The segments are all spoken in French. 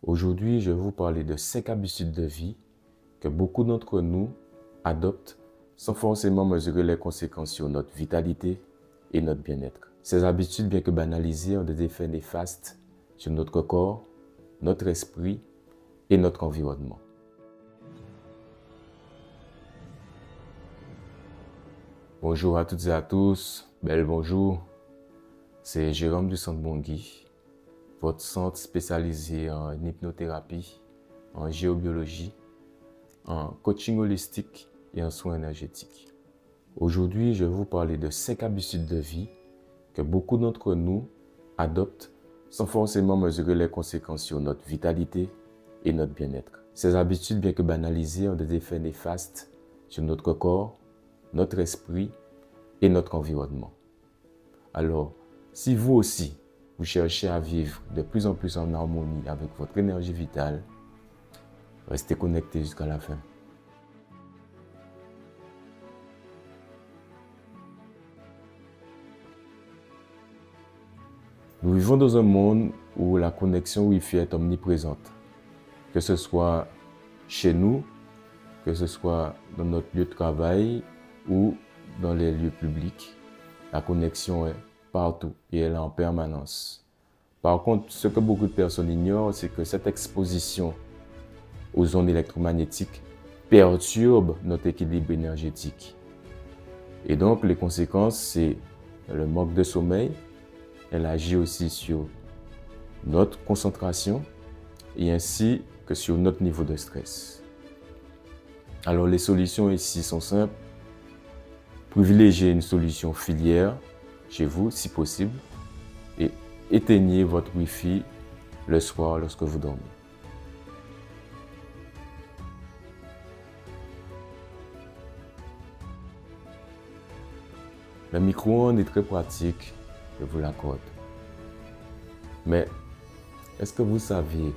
Aujourd'hui, je vais vous parler de 5 habitudes de vie que beaucoup d'entre nous adoptent sans forcément mesurer les conséquences sur notre vitalité et notre bien-être. Ces habitudes, bien que banalisées, ont des effets néfastes sur notre corps, notre esprit et notre environnement. Bonjour à toutes et à tous, bel bonjour. C'est Jérôme du Centre Bongui, votre centre spécialisé en hypnothérapie, en géobiologie, en coaching holistique et en soins énergétiques. Aujourd'hui, je vais vous parler de 5 habitudes de vie que beaucoup d'entre nous adoptent sans forcément mesurer les conséquences sur notre vitalité et notre bien-être. Ces habitudes, bien que banalisées, ont des effets néfastes sur notre corps, notre esprit et notre environnement. Alors, si vous aussi, vous cherchez à vivre de plus en plus en harmonie avec votre énergie vitale, restez connectés jusqu'à la fin. Nous vivons dans un monde où la connexion Wi-Fi est omniprésente, que ce soit chez nous, que ce soit dans notre lieu de travail ou dans les lieux publics. La connexion est partout et elle est en permanence. Par contre, ce que beaucoup de personnes ignorent, c'est que cette exposition aux ondes électromagnétiques perturbe notre équilibre énergétique. Et donc, les conséquences, c'est le manque de sommeil. Elle agit aussi sur notre concentration et ainsi que sur notre niveau de stress. Alors, les solutions ici sont simples. Privilégiez une solution filière chez vous, si possible, et éteignez votre Wi-Fi le soir lorsque vous dormez. Le micro-ondes est très pratique, je vous l'accorde. Mais est-ce que vous savez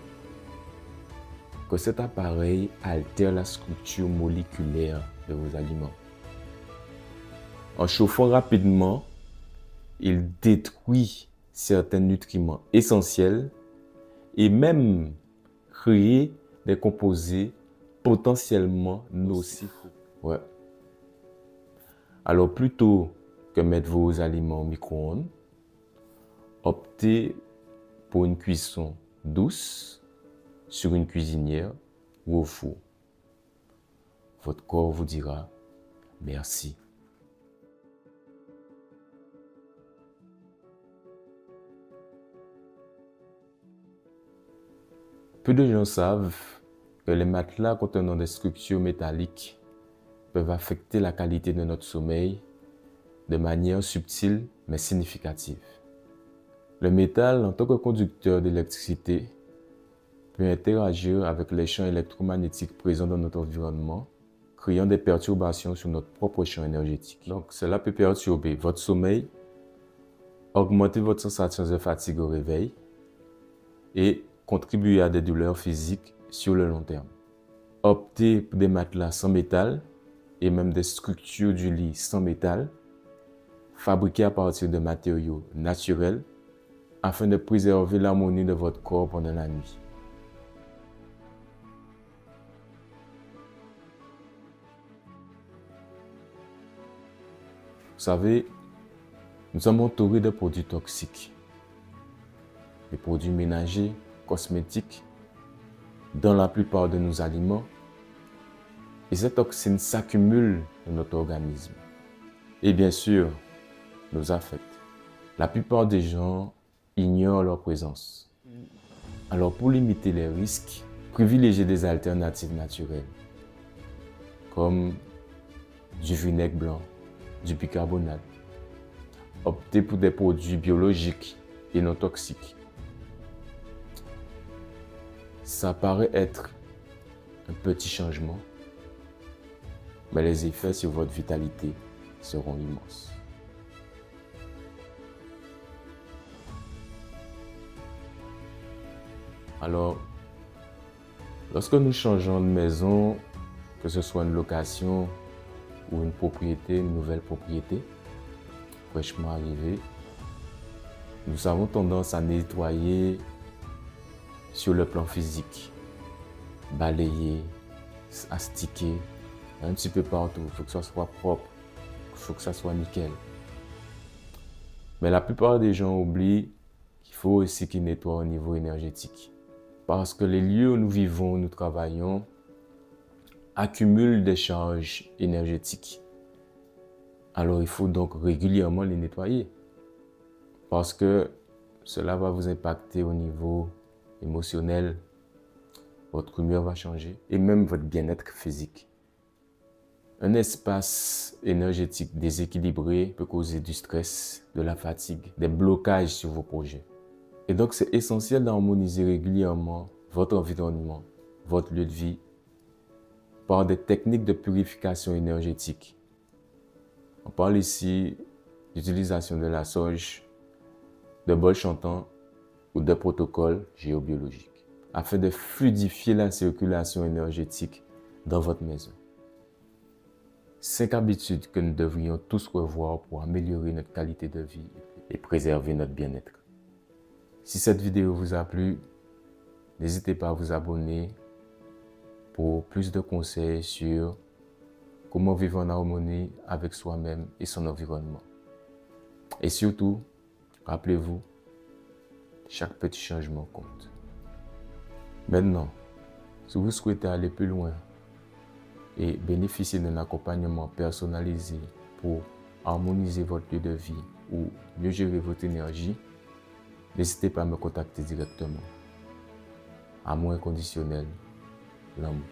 que cet appareil altère la structure moléculaire de vos aliments? En chauffant rapidement, il détruit certains nutriments essentiels et même crée des composés potentiellement nocifs. Ouais. Alors plutôt que mettre vos aliments au micro-ondes, optez pour une cuisson douce sur une cuisinière ou au four. Votre corps vous dira merci. Peu de gens savent que les matelas contenant des structures métalliques peuvent affecter la qualité de notre sommeil de manière subtile mais significative. Le métal, en tant que conducteur d'électricité, peut interagir avec les champs électromagnétiques présents dans notre environnement, créant des perturbations sur notre propre champ énergétique. Donc, cela peut perturber votre sommeil, augmenter votre sensation de fatigue au réveil et contribuer à des douleurs physiques sur le long terme. Optez pour des matelas sans métal et même des structures du lit sans métal, fabriquées à partir de matériaux naturels afin de préserver l'harmonie de votre corps pendant la nuit. Vous savez, nous sommes entourés de produits toxiques, des produits ménagers, cosmétiques, dans la plupart de nos aliments, et ces toxines s'accumulent dans notre organisme et bien sûr nous affectent. La plupart des gens ignorent leur présence. Alors pour limiter les risques, privilégiez des alternatives naturelles comme du vinaigre blanc, du bicarbonate. Optez pour des produits biologiques et non toxiques. Ça paraît être un petit changement, mais les effets sur votre vitalité seront immenses. Alors, lorsque nous changeons de maison, que ce soit une location ou une propriété, une nouvelle propriété, fraîchement arrivée, nous avons tendance à nettoyer sur le plan physique. Balayer, astiquer, un petit peu partout. Il faut que ça soit propre, il faut que ça soit nickel. Mais la plupart des gens oublient qu'il faut aussi qu'ils nettoient au niveau énergétique. Parce que les lieux où nous vivons, où nous travaillons, accumulent des charges énergétiques. Alors il faut donc régulièrement les nettoyer. Parce que cela va vous impacter au niveau émotionnel, votre humeur va changer et même votre bien-être physique. Un espace énergétique déséquilibré peut causer du stress, de la fatigue, des blocages sur vos projets. Et donc c'est essentiel d'harmoniser régulièrement votre environnement, votre lieu de vie, par des techniques de purification énergétique. On parle ici d'utilisation de la sauge, de bols chantants ou de protocoles géobiologiques, afin de fluidifier la circulation énergétique dans votre maison. 5 habitudes que nous devrions tous revoir pour améliorer notre qualité de vie et préserver notre bien-être. Si cette vidéo vous a plu, n'hésitez pas à vous abonner pour plus de conseils sur comment vivre en harmonie avec soi-même et son environnement. Et surtout, rappelez-vous, chaque petit changement compte. Maintenant, si vous souhaitez aller plus loin et bénéficier d'un accompagnement personnalisé pour harmoniser votre lieu de vie ou mieux gérer votre énergie, n'hésitez pas à me contacter directement. Amour inconditionnel, l'amour.